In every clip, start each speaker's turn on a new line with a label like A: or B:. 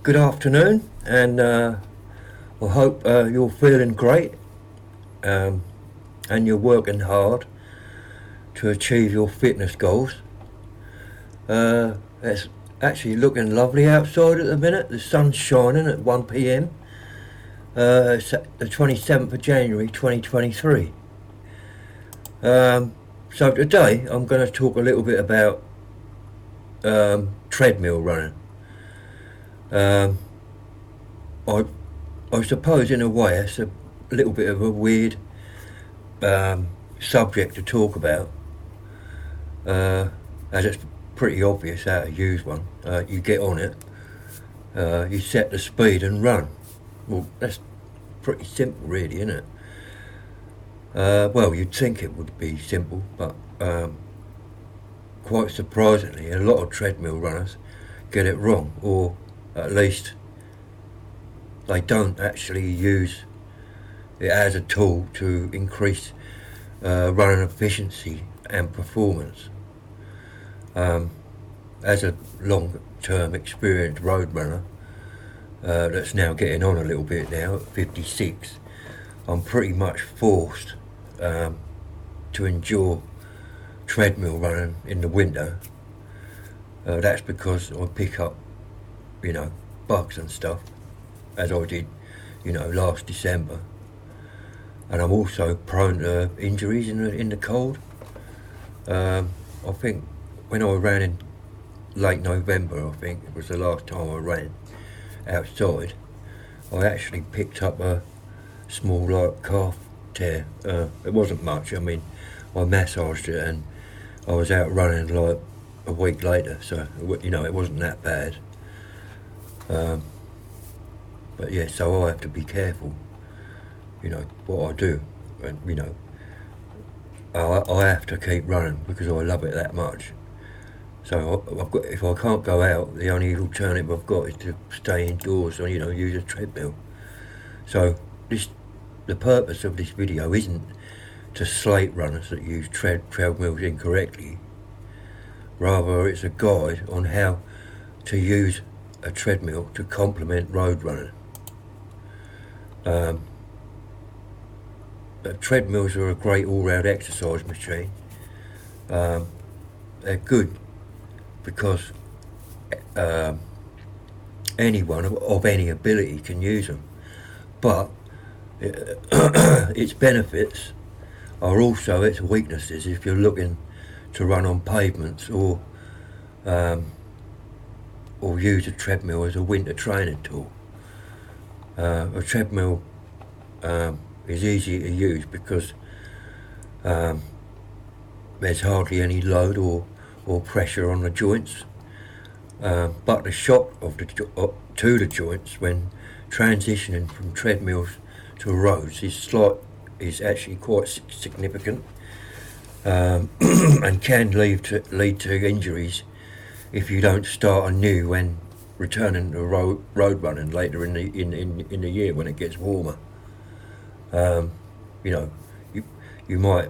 A: Good afternoon, and I hope you're feeling great um, and you're working hard to achieve your fitness goals. It's actually looking lovely outside at the minute. The sun's shining at 1 p.m. It's the 27th of January 2023. So today I'm going to talk a little bit about treadmill running. Um, I I suppose in a way it's a little bit of a weird subject to talk about, as it's pretty obvious how to use one. You get on it, you set the speed and run. Well, that's pretty simple, really, isn't it? Well, you'd think it would be simple, but quite surprisingly, a lot of treadmill runners get it wrong, or at least they don't actually use it as a tool to increase running efficiency and performance. As a long-term experienced road runner that's now getting on a little bit now at 56, I'm pretty much forced to endure treadmill running in the winter. That's because I pick up, bugs and stuff, as I did, last December. And I'm also prone to injuries in the cold. I think when I ran in late November, I think it was the last time I ran outside, I actually picked up a small calf tear. It wasn't much. I mean, I massaged it and I was out running like a week later, so it wasn't that bad. But yeah, so I have to be careful, what I do, and I have to keep running because I love it that much. So if I can't go out, the only alternative I've got is to stay indoors or use a treadmill. So the purpose of this video isn't to slate runners that use treadmills incorrectly. Rather, it's a guide on how to use a treadmill to complement road running. Treadmills are a great all-round exercise machine. They're good because anyone of any ability can use them, but its benefits are also its weaknesses if you're looking to run on pavements or use a treadmill as a winter training tool. A treadmill is easy to use because there's hardly any load or pressure on the joints, but the shock to the joints when transitioning from treadmills to roads is actually quite significant, and can lead to injuries if you don't start anew when returning to road running later in the year when it gets warmer. You might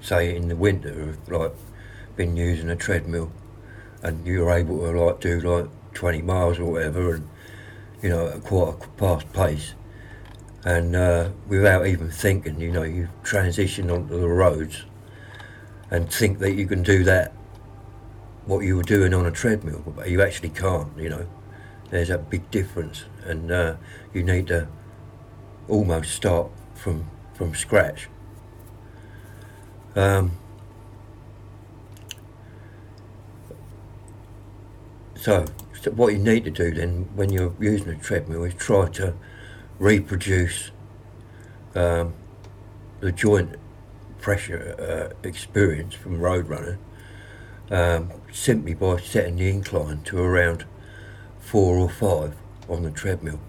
A: say in the winter have been using a treadmill and you're able to do 20 miles or whatever, and at quite a fast pace, and without even thinking, you transition onto the roads and think that you can do that what you were doing on a treadmill, but you actually can't. There's a big difference, and you need to almost start from scratch. So what you need to do then when you're using a treadmill is try to reproduce the joint pressure experience from road running, simply by setting the incline to around 4 or 5 on the treadmill.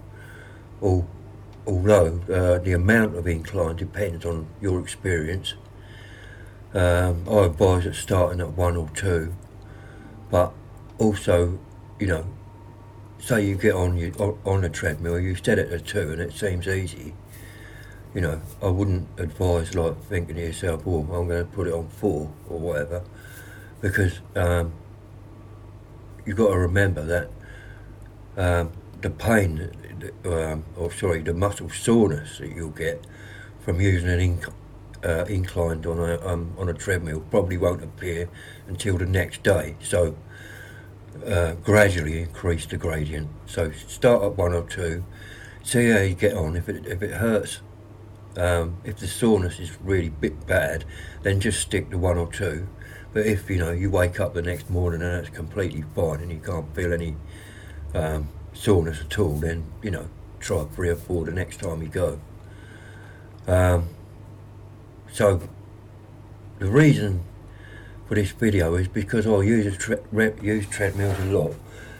A: Although the amount of incline depends on your experience. I advise it starting at 1 or 2, but also, say you get on a treadmill, you set it at 2 and it seems easy. I wouldn't advise thinking to yourself, oh, I'm going to put it on 4 or whatever, because you've got to remember that the pain, the muscle soreness that you'll get from using an inclined on a treadmill probably won't appear until the next day. So gradually increase the gradient. So start at 1 or 2, see how you get on. If it hurts, if the soreness is really bad, then just stick to 1 or 2. But if you wake up the next morning and it's completely fine and you can't feel any soreness at all, then try 3 or 4 the next time you go. So the reason for this video is because I use treadmills a lot,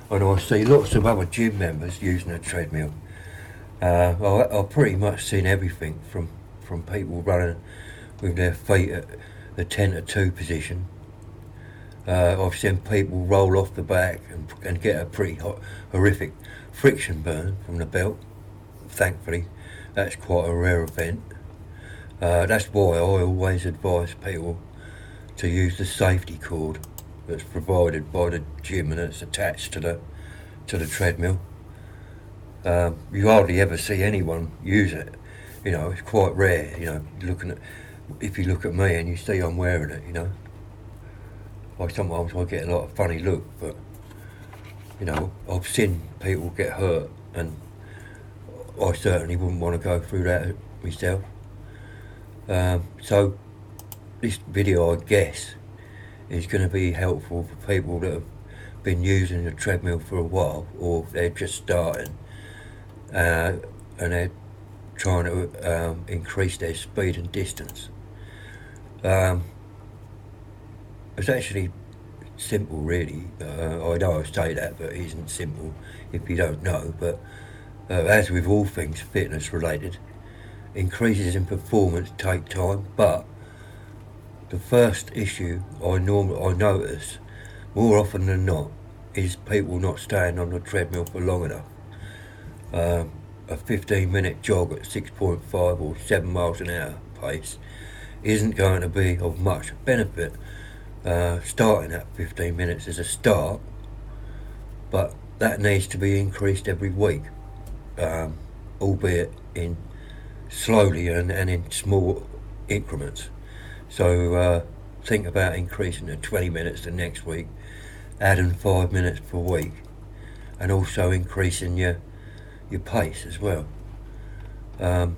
A: and I see lots of other gym members using a treadmill. I've pretty much seen everything from people running with their feet at the 10 to 2 position. I've seen people roll off the back and get a pretty horrific friction burn from the belt. Thankfully, that's quite a rare event. That's why I always advise people to use the safety cord that's provided by the gym and it's attached to the treadmill. You hardly ever see anyone use it. It's quite rare. If you look at me and you see I'm wearing it, sometimes I get a lot of funny look, but I've seen people get hurt, and I certainly wouldn't want to go through that myself. So this video, I guess, is going to be helpful for people that have been using the treadmill for a while, or they're just starting and they're trying to increase their speed and distance. It's actually simple, really. I know I say that, but it isn't simple if you don't know. But as with all things fitness related, increases in performance take time. But the first issue I notice more often than not is people not staying on the treadmill for long enough. A 15-minute jog at 6.5 or 7 miles an hour pace isn't going to be of much benefit. Starting at 15 minutes as a start, but that needs to be increased every week, albeit in slowly and in small increments. So think about increasing to 20 minutes the next week, adding 5 minutes per week, and also increasing your pace as well. The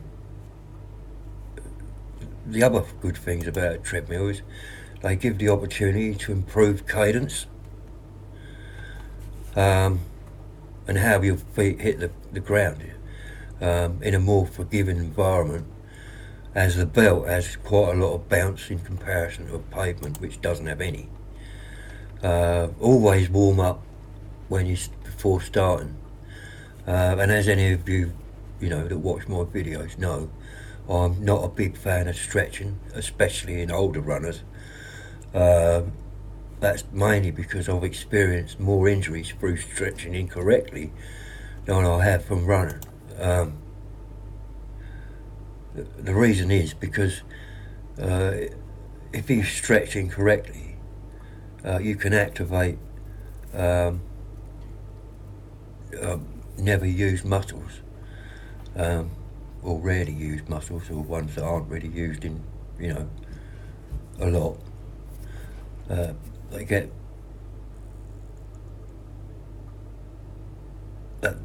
A: other good things about a treadmill is they give the opportunity to improve cadence and how your feet hit the ground in a more forgiving environment, as the belt has quite a lot of bounce in comparison to a pavement which doesn't have any. Always warm up before starting, and as any of you that watch my videos know, I'm not a big fan of stretching, especially in older runners. That's mainly because I've experienced more injuries through stretching incorrectly than I have from running. The reason is because if you stretch incorrectly, you can activate never used muscles, or rarely used muscles, or ones that aren't really used in a lot.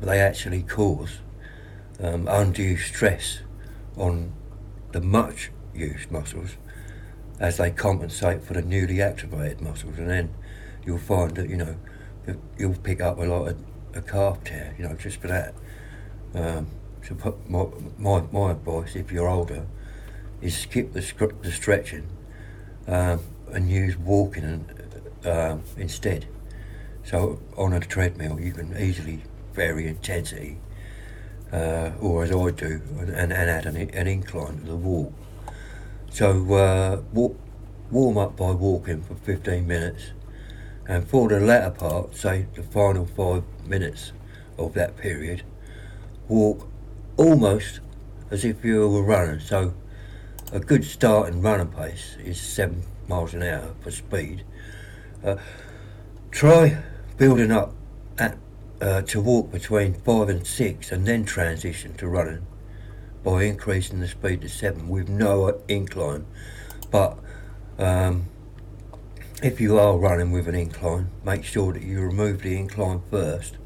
A: They actually cause undue stress on the much used muscles as they compensate for the newly activated muscles, and then you'll find that you'll pick up a lot of a calf tear just for that. So my advice, if you're older, is skip the stretching and use walking instead. So on a treadmill you can easily vary intensity, or as I do, and add an incline to the walk. So warm up by walking for 15 minutes, and for the latter part, say the final 5 minutes of that period, walk almost as if you were running. So a good starting running pace is 7 miles an hour for speed. Try building up at to walk between 5 and 6 and then transition to running by increasing the speed to 7 with no incline. But if you are running with an incline, make sure that you remove the incline first,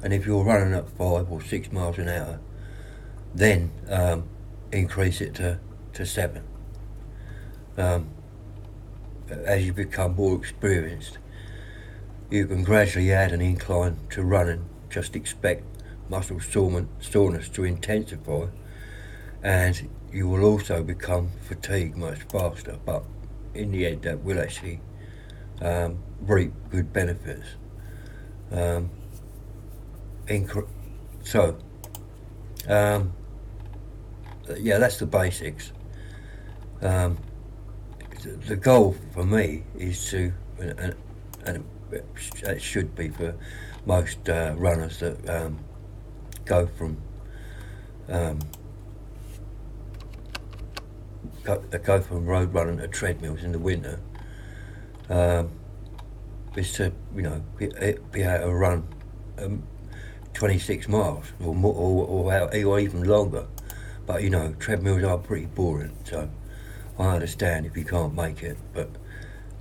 A: and if you're running at 5 or 6 miles an hour, then increase it to 7. As you become more experienced, you can gradually add an incline to running. Just expect muscle soreness to intensify, and you will also become fatigued much faster, but in the end that will actually reap good benefits. Yeah, that's the basics. The goal for me is to, and it should be for most runners that go from road running to treadmills in the winter, is to be able to run 26 miles or more, or even longer. But treadmills are pretty boring, so I understand if you can't make it. But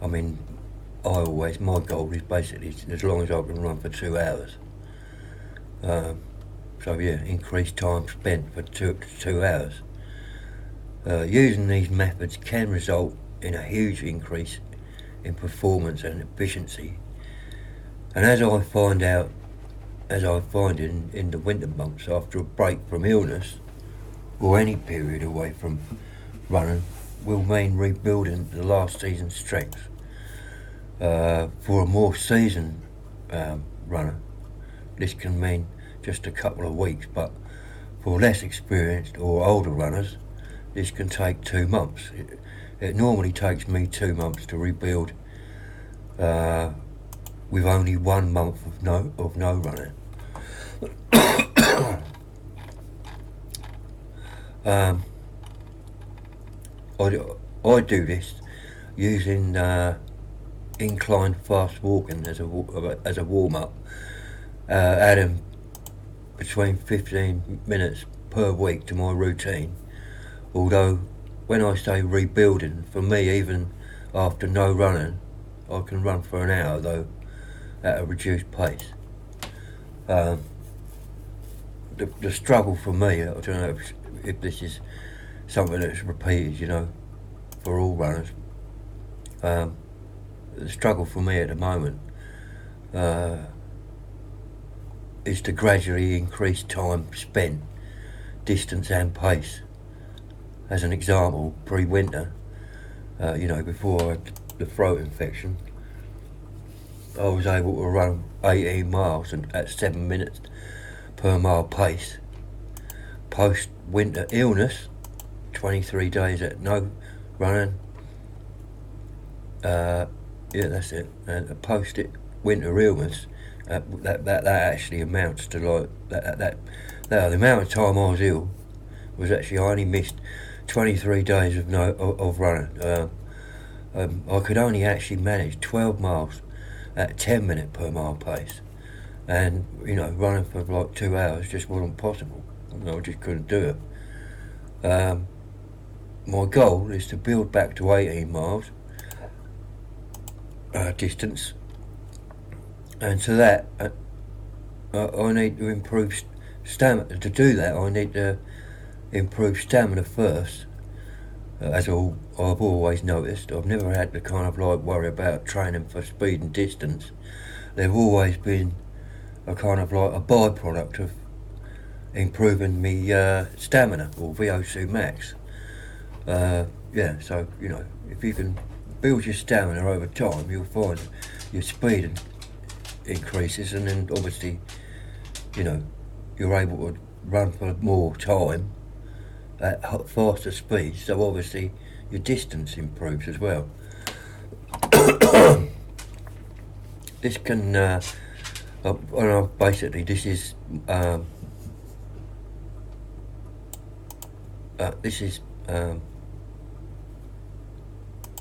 A: I mean, my goal is basically as long as I can run for 2 hours. So yeah, increased time spent for 2 hours. Using these methods can result in a huge increase in performance and efficiency. And as I find in the winter months, after a break from illness or any period away from running will mean rebuilding the last season's strength. For a more seasoned runner, this can mean just a couple of weeks, but for less experienced or older runners, this can take 2 months. It normally takes me 2 months to rebuild with only 1 month of no running. I do this using inclined fast walking as a warm up, adding between 15 minutes per week to my routine. Although when I say rebuilding, for me, even after no running, I can run for an hour, though at a reduced pace. The struggle for me, I don't know if this is something that's repeated, for all runners. The struggle for me at the moment is to gradually increase time spent, distance and pace. As an example, pre-winter, before I had the throat infection, I was able to run 18 miles at 7 minutes per mile pace. Post-winter illness, 23 days at no running. That's it. And post-winter illness, that actually amounts to like that. The amount of time I was ill was actually I only missed 23 days of running. I could only actually manage 12 miles at 10 minute per mile pace, and running for like 2 hours just wasn't possible. I just couldn't do it. My goal is to build back to 18 miles distance, and to that I need to improve stamina. To do that, I need to improve stamina first. As I've always noticed, I've never had to kind of like worry about training for speed and distance. They've always been a kind of like a byproduct of improving me stamina, or VO2 max. So if you can build your stamina over time, you'll find your speed increases, and then obviously you're able to run for more time at faster speeds, so obviously your distance improves as well. This can basically this is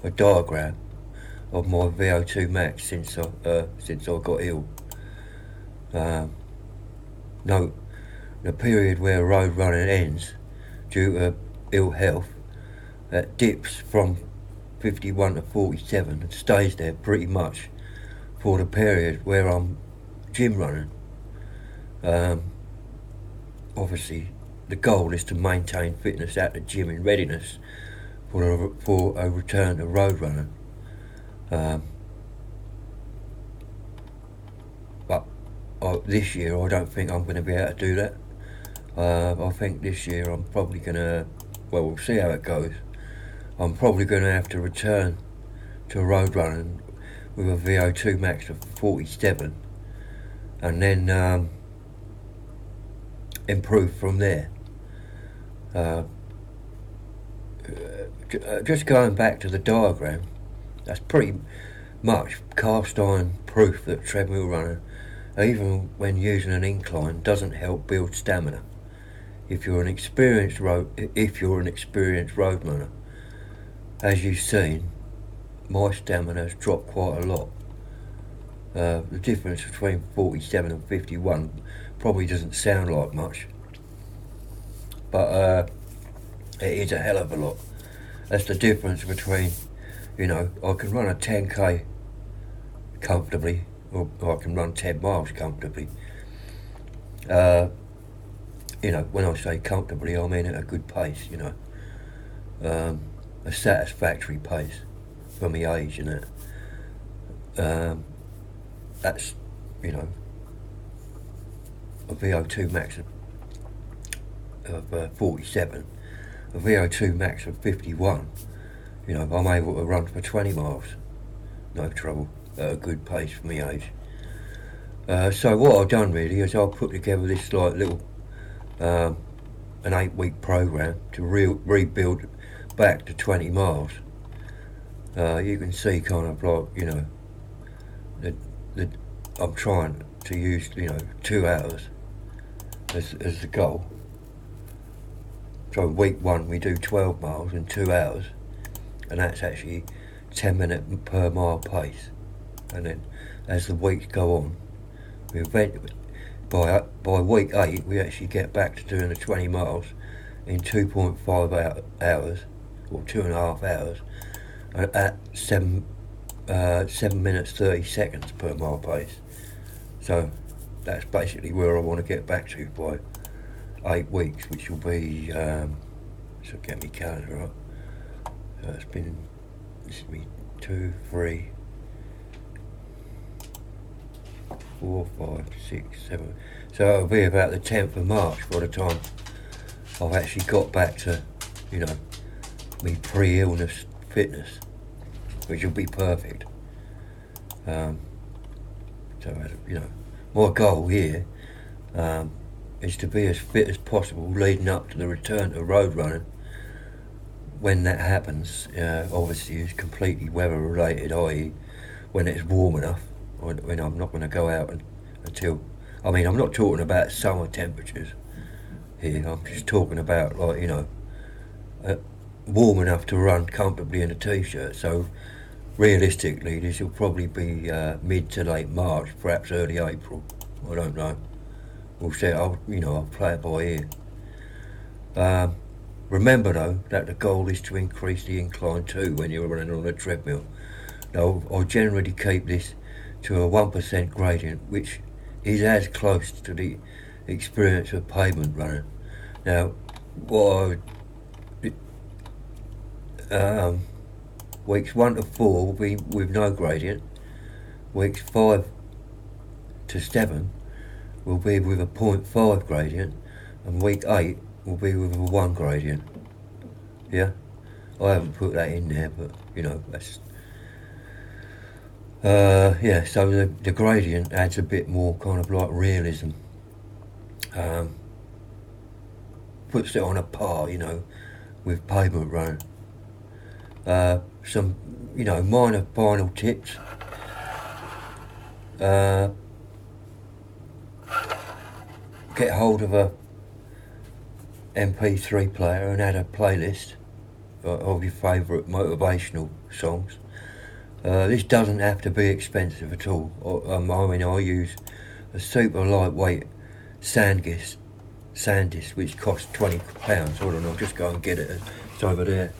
A: a diagram of my VO2 max since I got ill. Note, the period where road running ends due to ill health, that dips from 51 to 47 and stays there pretty much for the period where I'm gym running. Obviously, the goal is to maintain fitness at the gym in readiness for a return to road running. But this year I don't think I'm going to be able to do that. I think this year I'm probably going to, well, we'll see how it goes. I'm probably going to have to return to road running with a VO2 max of 47 and then improve from there. Just going back to the diagram, that's pretty much cast iron proof that treadmill running, even when using an incline, doesn't help build stamina. If you're an experienced road runner, as you've seen, my stamina has dropped quite a lot. The difference between 47 and 51 probably doesn't sound like much, but it is a hell of a lot. That's the difference between, I can run a 10k comfortably, or I can run 10 miles comfortably. When I say comfortably, I mean at a good pace, a satisfactory pace for my age, that's, a VO2 max of 47, a VO2 max of 51, I'm able to run for 20 miles, no trouble, at a good pace for my age. So what I've done really is I've put together this little an 8-week program to rebuild back to 20 miles. You can see kind of like, that I'm trying to use 2 hours as the goal. So week 1 we do 12 miles in 2 hours, and that's actually 10 minutes per mile pace. And then as the weeks go on, we eventually, by week 8 we actually get back to doing the 20 miles in 2.5 hours or 2.5 hours at 7 minutes 30 seconds per mile pace. So that's basically where I want to get back to by 8 weeks, which will be so get me calendar up. So this will be 2, 3, 4, 5, 6, 7. So it'll be about the 10th of March by the time I've actually got back to, me pre-illness fitness, which will be perfect. So, my goal here is to be as fit as possible leading up to the return to road running. When that happens, obviously it's completely weather related, i.e. when it's warm enough, when I'm not going to go out until, I'm not talking about summer temperatures here, I'm just talking about warm enough to run comfortably in a t-shirt. So realistically this will probably be mid to late March, perhaps early April, I don't know. We'll see. I'll play it by ear. Remember though that the goal is to increase the incline too when you're running on a treadmill. Now I generally keep this to a 1% gradient, which is as close to the experience of pavement running. Now weeks 1 to 4 will be with no gradient. Weeks 5 to 7 will be with a 0.5 gradient, and week 8 will be with a 1 gradient. Yeah, I haven't put that in there, but that's so the gradient adds a bit more kind of like realism, puts it on a par with pavement running. Some minor final tips. Get hold of a MP3 player and add a playlist of your favourite motivational songs. This doesn't have to be expensive at all. I use a super lightweight SanDisk, which costs £20. Hold on, I'll just go and get it. It's over there.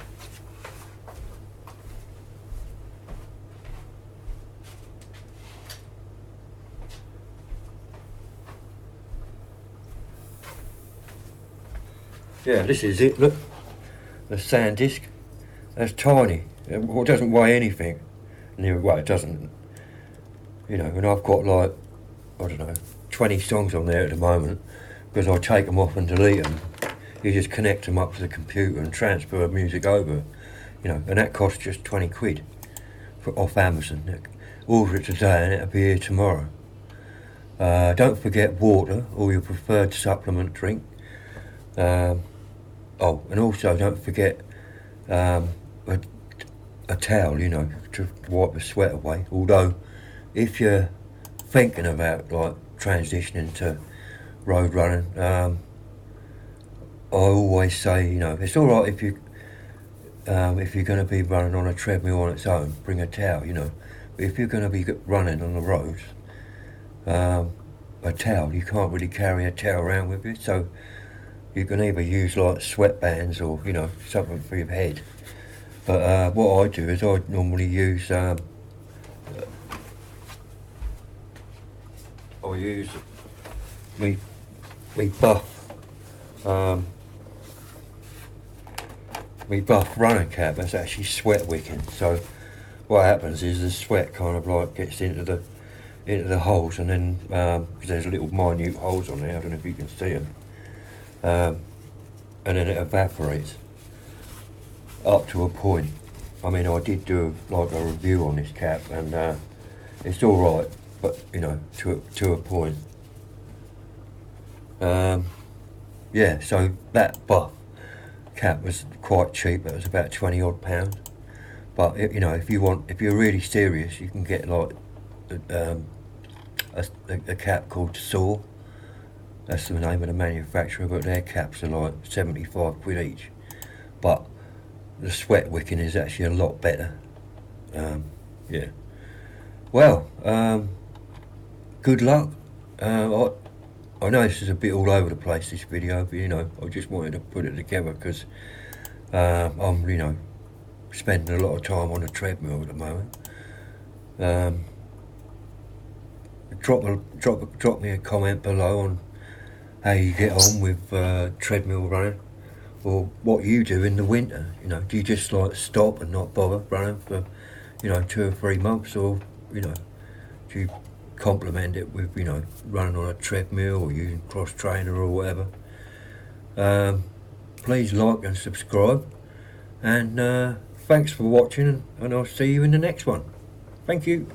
A: Yeah, this is it, look. The SanDisk. That's tiny. It doesn't weigh anything. Well, it doesn't. You know, and I've got like, I don't know, 20 songs on there at the moment, because I take them off and delete them. You just connect them up to the computer and transfer music over. You know, and that costs just 20 quid off Amazon. Order it today and it'll be here tomorrow. Don't forget water or your preferred supplement drink. Oh, and also don't forget a towel, you know, to wipe the sweat away. Although, if you're thinking about like transitioning to road running, I always say, you know, it's all right if you're going to be running on a treadmill on its own, bring a towel, you know. But if you're going to be running on the roads, a towel, you can't really carry a towel around with you, so you can either use like sweatbands or, you know, something for your head. But what I do is I normally use me buff running cap. That's actually sweat wicking. So what happens is the sweat kind of like gets into the holes, and then because there's little minute holes on there, I don't know if you can see them. And then it evaporates up to a point. I mean, I did do like a review on this cap, and it's all right, but you know, to a point. Yeah, so that buff cap was quite cheap. It was about 20 odd pounds. But you know, if you're really serious, you can get like a cap called Saw. That's the name of the manufacturer, but their caps are like 75 quid each. But the sweat wicking is actually a lot better. Yeah. Well, good luck. I know this is a bit all over the place, this video, but you know, I just wanted to put it together because I'm, you know, spending a lot of time on the treadmill at the moment. Drop me a comment below on how you get on with treadmill running, or what you do in the winter. You know, do you just like stop and not bother running for, you know, 2 or 3 months, or you know, do you complement it with, you know, running on a treadmill or using cross trainer or whatever? Please like and subscribe, and thanks for watching, and I'll see you in the next one. Thank you.